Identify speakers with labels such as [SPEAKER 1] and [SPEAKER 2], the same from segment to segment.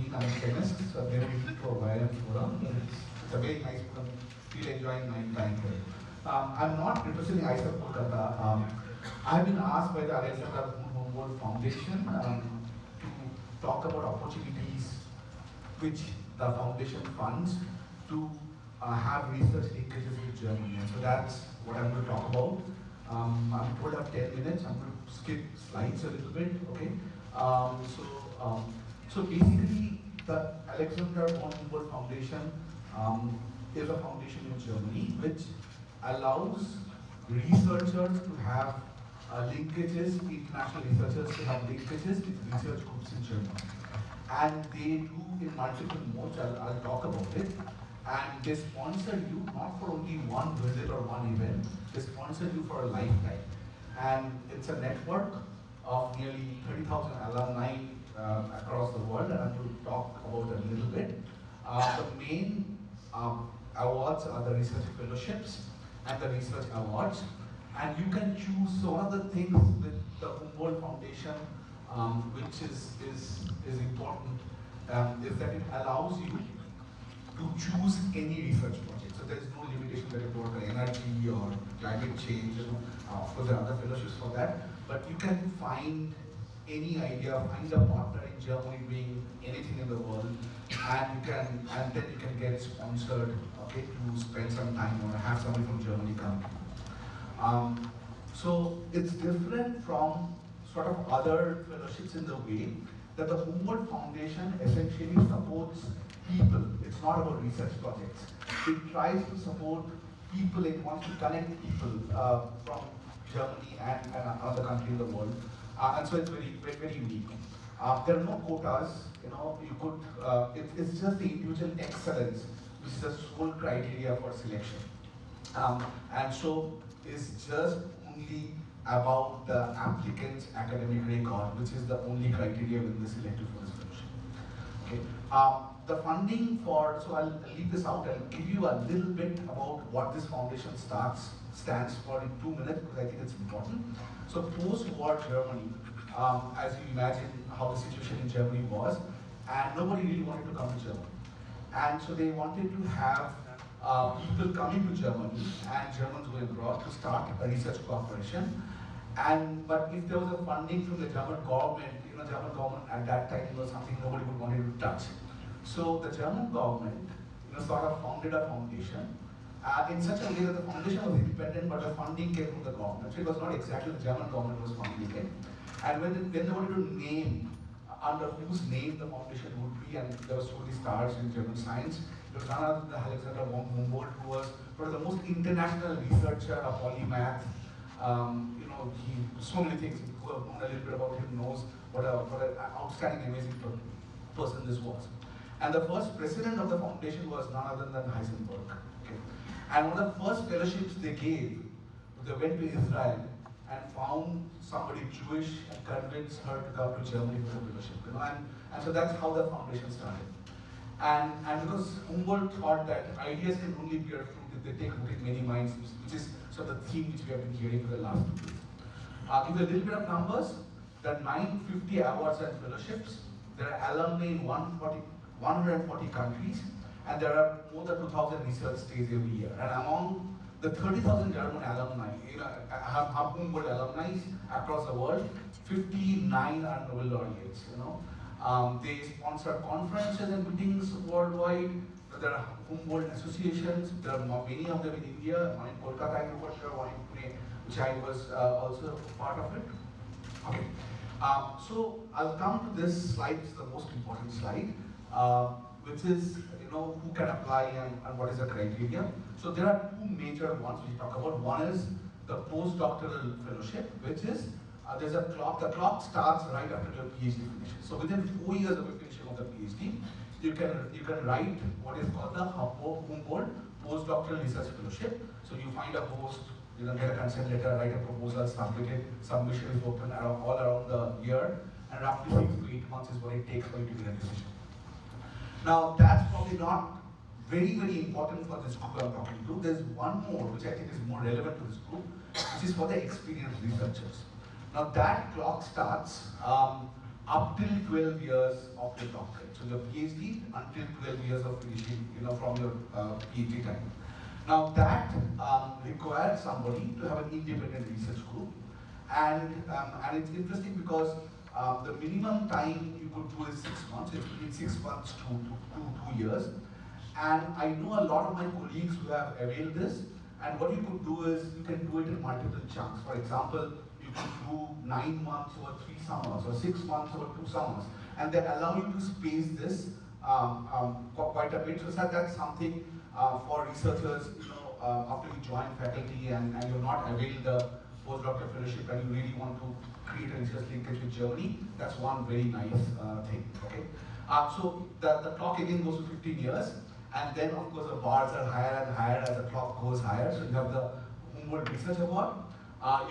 [SPEAKER 1] being I'm a chemist, so I've never been to a YIM forum, but it's a very nice forum. Feel enjoying my time here. I'm not representing IISER Bhopal. I've been asked by the Alexander Foundation to talk about opportunities which the foundation funds to have research linkages with Germany. And so that's what I'm going to talk about. I'm told I have 10 minutes. I'm going to skip slides a little bit, okay? So basically, the Alexander von Humboldt Foundation is a foundation in Germany which allows researchers to have linkages, international researchers to have linkages with research groups in Germany. And they do in multiple modes, I'll talk about it. And they sponsor you not for only one visit or one event, they sponsor you for a lifetime. And it's a network of nearly 30,000 alumni across the world, and I'm going to talk about it a little bit. The main awards are the research fellowships and the research awards. And you can choose, so one of the things with the Humboldt Foundation, which is important, is that it allows you to choose any research project. So there's no limitation that you work on energy or climate change. Of course, there are other fellowships for that. But you can find any idea, find a partner in Germany doing anything in the world, and then you can get sponsored, okay, to spend some time or have somebody from Germany come. So it's different from sort of other fellowships in the way that the Humboldt Foundation essentially supports people. It's not about research projects. It tries to support people, it wants to connect people from Germany and another country in the world. And so it's very, very, very unique. There are no quotas, you know, you could, it's just the individual excellence, which is the sole criteria for selection. And so it's just only about the applicant's academic record, which is the only criteria within the selected for this fellowship. Okay. The funding for, so I'll leave this out, I'll give you a little bit about what this foundation stands for in 2 minutes, because I think it's important. So post-war Germany, as you imagine how the situation in Germany was, and nobody really wanted to come to Germany. And so they wanted to have people coming to Germany and Germans going abroad to start a research cooperation. But if there was a funding from the German government, you know, German government at that time was something nobody would want to touch. So the German government, you know, sort of founded a foundation in such a way that the foundation was independent, but the funding came from the government. So it was not exactly the German government was funding it. And when they wanted to name under whose name the foundation would be, and there were so many stars in German science, it was none other than Alexander von Humboldt, who was one of the most international researcher, a polymath. You know, so many things. Who have known a little bit about him knows what an outstanding, amazing person this was. And the first president of the foundation was none other than Heisenberg. Okay. And one of the first fellowships they gave, they went to Israel and found somebody Jewish and convinced her to come to Germany for the fellowship. You know, and so that's how the foundation started. And because Humboldt thought that ideas can only bear fruit if they take root in many minds, which is sort of the theme which we have been hearing for the last 2 days. Give you a little bit of numbers. There are 950 awards and fellowships. There are alumni in 140 countries, and there are more than 2,000 research stays every year. And among the 30,000 German alumni, you know, have Humboldt alumni across the world, 59 are Nobel laureates. You know, they sponsor conferences and meetings worldwide. There are Humboldt associations. There are many of them in India. One in Kolkata, I know for sure. One in Pune, which I was also part of it. Okay. So I'll come to this slide. This is the most important slide, which is, you know, who can apply and what is the criteria. So there are two major ones we talk about. One is the postdoctoral fellowship, which is there's a clock. The clock starts right after your PhD finishes. So within 4 years of the finishing of the PhD, you can write what is called the Humboldt postdoctoral research fellowship. So you find a host, you know, get a consent letter, write a proposal, submit it. Submission is open all around the year, and roughly 6 to 8 months is what it takes for you to get a decision. Now that's probably not very, very important for this group I'm talking to. There's one more which I think is more relevant to this group, which is for the experienced researchers. Now that clock starts up till 12 years of your doctorate. So your PhD until 12 years of finishing, from your PhD time. Now that requires somebody to have an independent research group, and it's interesting because the minimum time you could do is 6 months. It's between 6 months to 2 years. And I know a lot of my colleagues who have availed this. And what you could do is you can do it in multiple chunks. For example, you can do 9 months over 3 summers, or 6 months over 2 summers, and they allow you to space this quite a bit. So that's something for researchers, after you join faculty and you're not availing the postdoctoral fellowship and you really want to create a research linkage with Germany, that's one very nice thing. Okay. So the clock again goes to 15 years. And then, of course, the bars are higher and higher as the clock goes higher. So you have the Humboldt Research Award.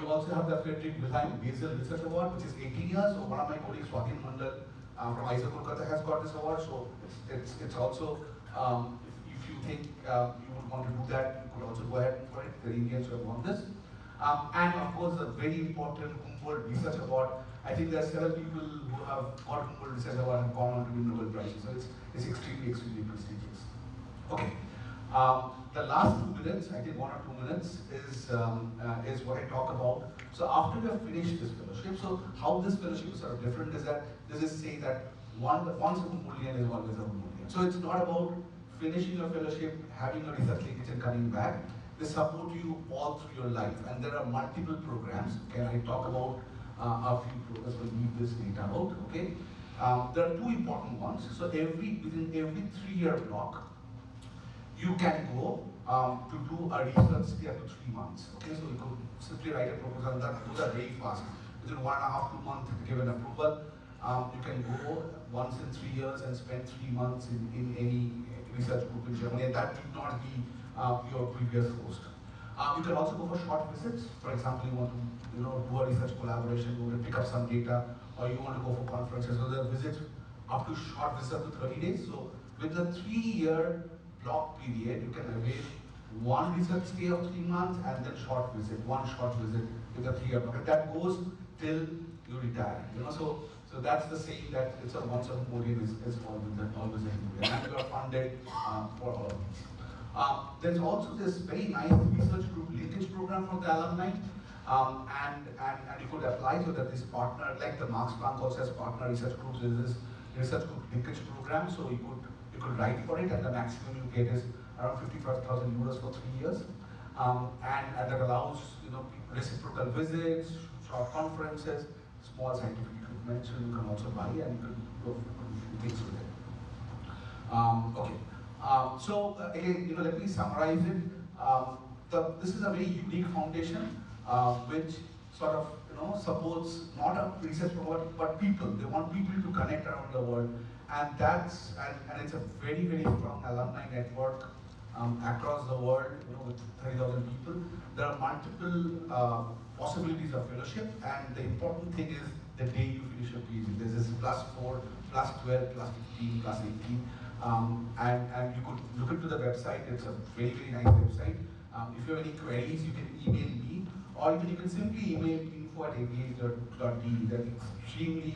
[SPEAKER 1] You also have the Friedrich Wilhelm Basel Research Award, which is 18 years. So one of my colleagues, Swati Mandal from IISER Bhopal, has got this award. So it's also, if you think you would want to do that, you could also go ahead for it. The Indians who have won this. And of course, the very important Humboldt Research Award. I think there are several people who have got Humboldt Research Award and gone on to win Nobel Prizes. So it's extremely, extremely prestigious. Okay. The last 2 minutes, I think 1 or 2 minutes, is what I talk about. So after you have finished this fellowship, so how this fellowship is sort of different is that this is saying that once a Humboldtian is always a Humboldtian. So it's not about finishing your fellowship, having a research linkage and coming back. They support you all through your life, and there are multiple programs. Can I talk about a few programs? We'll leave this data out. Okay. There are 2 important ones. So within every 3-year block, you can go to do a research stay up to 3 months. Okay, so you could simply write a proposal that do that very fast. Within 1.5 to 2 months, give an approval. You can go once in 3 years and spend 3 months in any research group in Germany, and that need not be your previous host. You can also go for short visits. For example, you want to do a research collaboration, you want to pick up some data, or you want to go for conferences. So there are visits up to short visits up to 30 days. So with a 3-year block period, you can avail 1 research stay of 3 months and then one short visit with a 3-year block. And that goes till you retire. So that's the saying that it's a once a Humboldtian is always a Humboldtian, and you are funded for all of these. There's also this very nice research group linkage program for the alumni, and you could apply so that this partner, like the Max Planck also has partner research groups, there's this research group linkage program, so you could write for it, and the maximum you get is around 55,000 euros for 3 years, and that allows reciprocal visits, short conferences, small scientific equipment, so you can also buy and you can do things with it. Okay. So again, let me summarize it. This is a very unique foundation which sort of supports not a research program but people. They want people to connect around the world, and it's a very, very strong alumni network across the world. With 30,000 people, there are multiple possibilities of fellowship, and the important thing is the day you finish your PhD. There's this +4, +12, +15, +18. And you could look into the website. It's a very, very nice website. If you have any queries, you can email me, or even you can simply email info@engage.de. They're extremely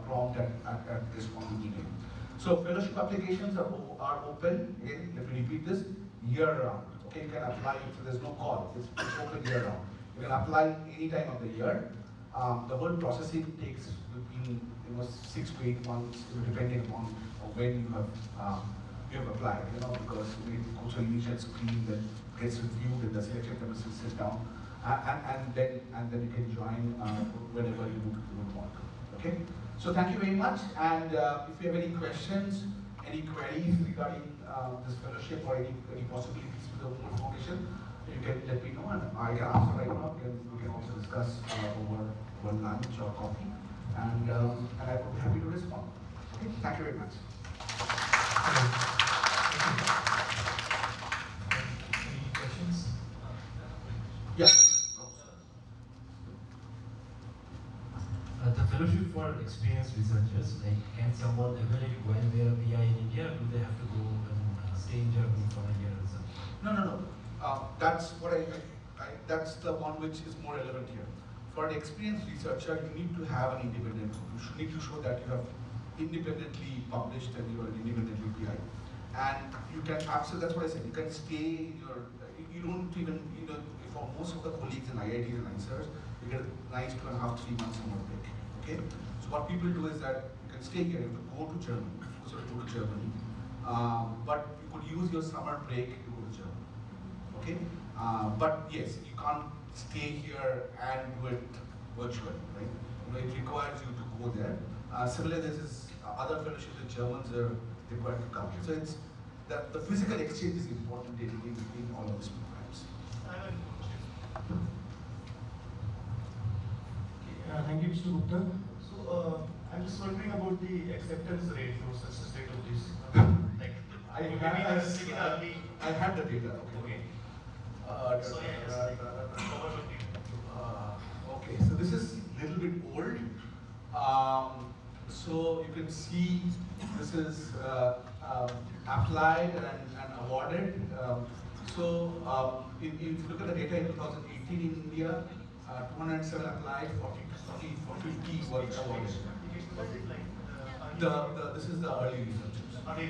[SPEAKER 1] prompt at responding email. So fellowship applications are open. Again, let me repeat this: year-round. Okay, you can apply. So there's no call. It's open year-round. You can apply any time of the year. The whole processing takes between 6 to 8 months, depending upon when you have applied. Because it goes to initial screen, then gets reviewed, and the selection committee sits down, and then you can join whenever you would want. Okay. So thank you very much. And if you have any questions, any queries regarding this fellowship or any possibilities with the Humboldt Foundation, you can let me know, and I can answer right now. We can also discuss over lunch or coffee, and I would be happy to respond. Okay, thank you very much.
[SPEAKER 2] Any questions?
[SPEAKER 1] Yeah.
[SPEAKER 2] The fellowship for experienced researchers, can someone avail it while they are a PI in India, or do they have to go and stay in Germany for a year or something?
[SPEAKER 1] No. That's what that's the one which is more relevant here. for an experienced researcher, you need to have an independent group. You need to show that you have independently published and you are independently PI. And you can absolutely, that's what I said, you can stay in your, you don't even, for most of the colleagues in IITs and IISERs, you get a nice 2.5, 3 months summer break, okay? So what people do is that you can stay here, you have to go to Germany, so you go to Germany, but you could use your summer break to go to Germany, okay? But yes, you can't stay here and do it virtually, right? It requires you to go there. Similarly, this is other fellowships that Germans are required to come. So it's the physical exchange is important in all of these programs.
[SPEAKER 3] Thank you, Mr. Gupta. So I'm just wondering about the acceptance rate for success rate of this. Like,
[SPEAKER 1] I had the data. Okay.
[SPEAKER 3] So
[SPEAKER 1] Okay, so this is a little bit old. So you can see this is applied and awarded. If you look at the data in 2018 in India, 207 applied, 50 were awarded. This is the early research.
[SPEAKER 3] Up to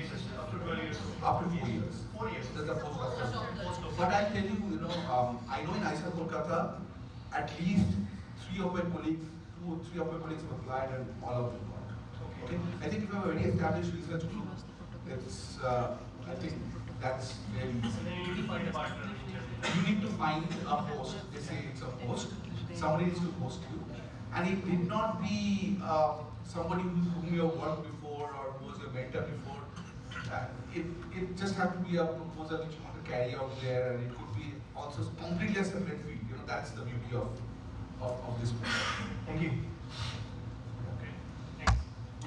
[SPEAKER 3] 12 years.
[SPEAKER 1] Up to 4 years.
[SPEAKER 3] 4 years.
[SPEAKER 1] That's the postdoc. But I tell you, I know in IISER Kolkata, at least 3 of my colleagues, 2 or 3 of my colleagues have applied and all of them got. Okay. I think if you have a very established research group, it's I think that's very easy.
[SPEAKER 3] And then you need to find a partner.
[SPEAKER 1] You need to find a host. They say it's a host. Somebody needs to host you, and it did not be somebody whom you have worked before or who was your mentor before. It just had to be a proposal which you want to carry out there, and it could be also completely a separate field. That's the beauty of this program.
[SPEAKER 3] Thank you.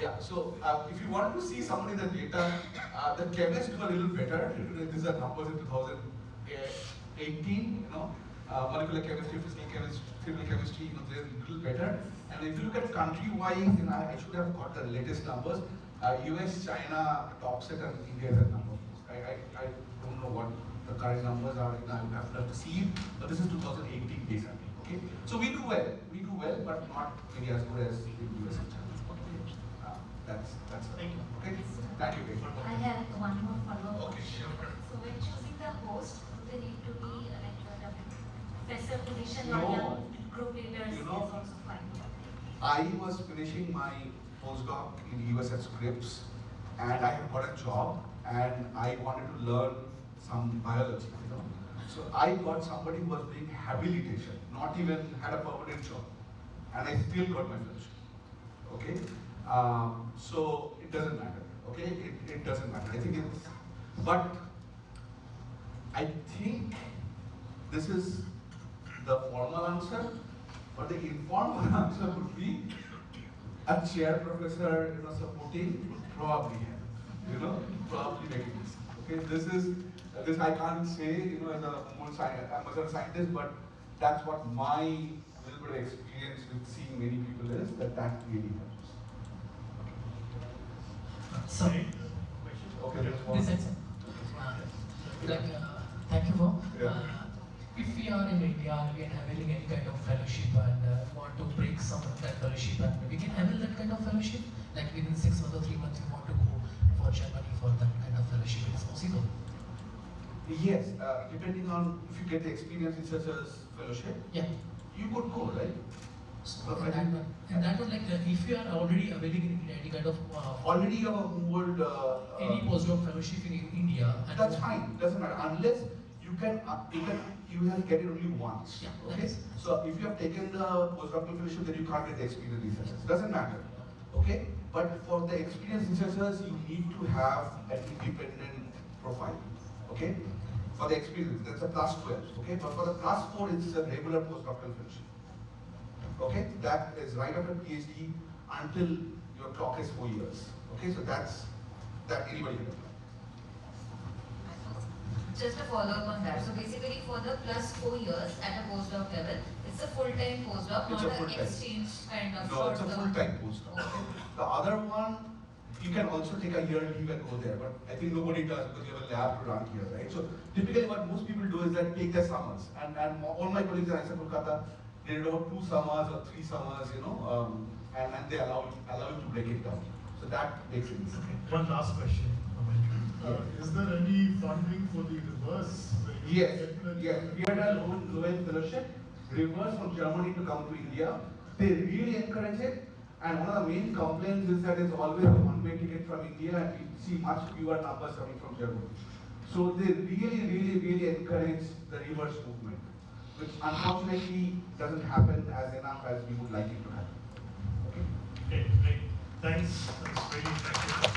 [SPEAKER 1] Yeah, so if you want to see some of the data, the chemists do a little better. These are numbers in 2018, molecular chemistry, physical chemistry, they're a little better. And if you look at country-wise, I should have got the latest numbers. US, China tops it, and India is a number. I don't know what the current numbers are. I would have to see it, but this is 2018 data. Okay, so we do well, but not maybe as good as in US and China. That's
[SPEAKER 3] Thank you.
[SPEAKER 1] Okay. Thank you.
[SPEAKER 4] I have one more follow-up.
[SPEAKER 1] Okay, sure.
[SPEAKER 4] So when choosing the host, do they need to be like a professor position
[SPEAKER 1] No.
[SPEAKER 4] or group leaders is
[SPEAKER 1] You know,
[SPEAKER 4] also fine?
[SPEAKER 1] I was finishing my postdoc in US at Scripps, and I had got a job, and I wanted to learn some biology. So I got somebody who was doing habilitation, not even had a permanent job, and I still got my fellowship. Okay. So it doesn't matter, okay? It doesn't matter. I think it's, but I think this is the formal answer, but the informal answer would be a chair professor, supporting would probably help, probably making this. Okay, this I can't say, as a scientist, but that's what my little bit of experience with seeing many people is that really helps.
[SPEAKER 5] Sorry.
[SPEAKER 1] Okay, there's one.
[SPEAKER 5] This is thank you for.
[SPEAKER 1] Yeah.
[SPEAKER 5] If we are in India and we are having any kind of fellowship and want to break some of that fellowship, and we can handle that kind of fellowship, like within 6 months or 3 months, we want to go for Germany for that kind of fellowship. It's possible.
[SPEAKER 1] Yes, depending on if you get the experience in such a fellowship,
[SPEAKER 5] Yeah.
[SPEAKER 1] you could go, right?
[SPEAKER 5] So and that one, like if you are already availing in any kind of
[SPEAKER 1] Already you have a moved.
[SPEAKER 5] any postdoc fellowship in India, and
[SPEAKER 1] That's fine. Doesn't matter unless you can you have to get it only once.
[SPEAKER 5] Yeah,
[SPEAKER 1] Okay.
[SPEAKER 5] that is.
[SPEAKER 1] So if you have taken the postdoctoral fellowship, then you can't get the experience researchers. Doesn't matter. Okay. But for the experienced researchers, you need to have an independent profile. Okay. For the experience, that's a plus 12. Okay. But for the plus 4, it's a regular postdoctoral fellowship. Okay, that is right after PhD until your clock is 4 years. Okay, so that anybody can apply.
[SPEAKER 6] Just a follow-up on that. So basically for the plus 4 years at a postdoc level, it's a full-time postdoc,
[SPEAKER 1] It's
[SPEAKER 6] not
[SPEAKER 1] a
[SPEAKER 6] an
[SPEAKER 1] full-time.
[SPEAKER 6] exchange kind of
[SPEAKER 1] No, it's a
[SPEAKER 6] short-term.
[SPEAKER 1] full-time postdoc. The other one, you can also take a year leave and go there, but I think nobody does because you have a lab to run here, right? So typically what most people do is that take their summers, and all my colleagues in IISER Kolkata, They did about 2 summers or 3 summers, and they allow you to break it down. So that makes it easy.
[SPEAKER 7] One last question. Is there any funding for the reverse?
[SPEAKER 1] Yes. We had our own Lowen fellowship, reverse from Germany to come to India. They really encourage it. And one of the main complaints is that it's always a one-way ticket from India, and we see much fewer numbers coming from Germany. So they really encourage the reverse movement, which unfortunately doesn't happen as enough as we would like it to happen.
[SPEAKER 7] Okay, great. Thanks. That's very effective.